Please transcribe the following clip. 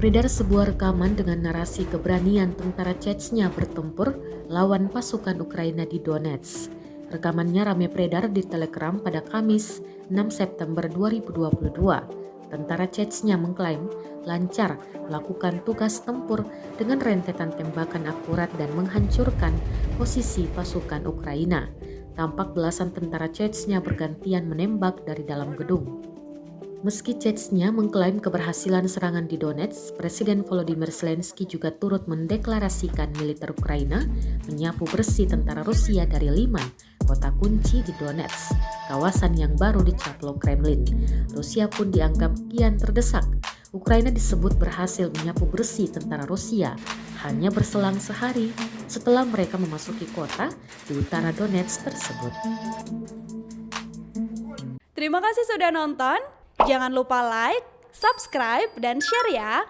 Beredar sebuah rekaman dengan narasi keberanian tentara Chechnya bertempur lawan pasukan Ukraina di Donetsk. Rekamannya ramai beredar di Telegram pada Kamis 6 September 2022. Tentara Chechnya mengklaim lancar melakukan tugas tempur dengan rentetan tembakan akurat dan menghancurkan posisi pasukan Ukraina. Tampak belasan tentara Chechnya bergantian menembak dari dalam gedung. Meski Chechnya mengklaim keberhasilan serangan di Donetsk, Presiden Volodymyr Zelensky juga turut mendeklarasikan militer Ukraina menyapu bersih tentara Rusia dari 5 kota kunci di Donetsk, kawasan yang baru dicaplok Kremlin. Rusia pun dianggap kian terdesak. Ukraina disebut berhasil menyapu bersih tentara Rusia hanya berselang sehari setelah mereka memasuki kota di utara Donetsk tersebut. Terima kasih sudah nonton. Jangan lupa like, subscribe, dan share ya.